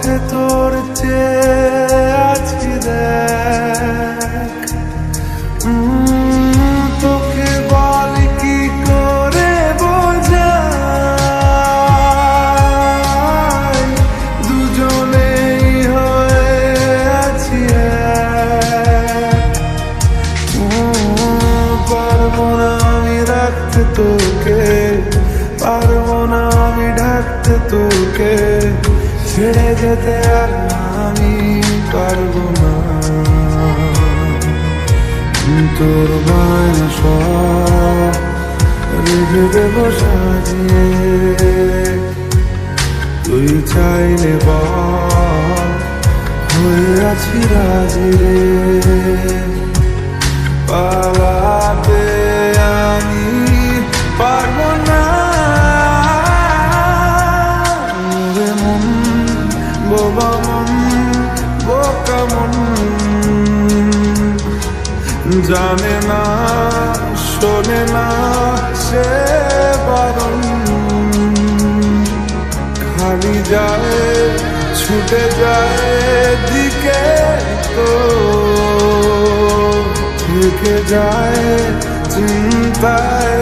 কাছে তোর চেয়ে আছি দেখ, তোকে বল কি করে বোঝাই, দুজনেই হয়ে আছি এক। পারবো না আমি রাখতে তোকে, পারবো না আমি ঢাকতে তোকে, ছেড়ে যেতে আর আমি পারবো না। তোর বায়না সব রেখে দেবো সাজিয়ে, তুই চাইলে বল হয়ে আছি রাজি রে। পালাতে আমি পারবো না, রে মন বোবা মন বোকা মন, জানে না শোনে না সে বারণ, খালি যায় ছুটে যায় দিকে, তো থেকে যায় চিন্তায়।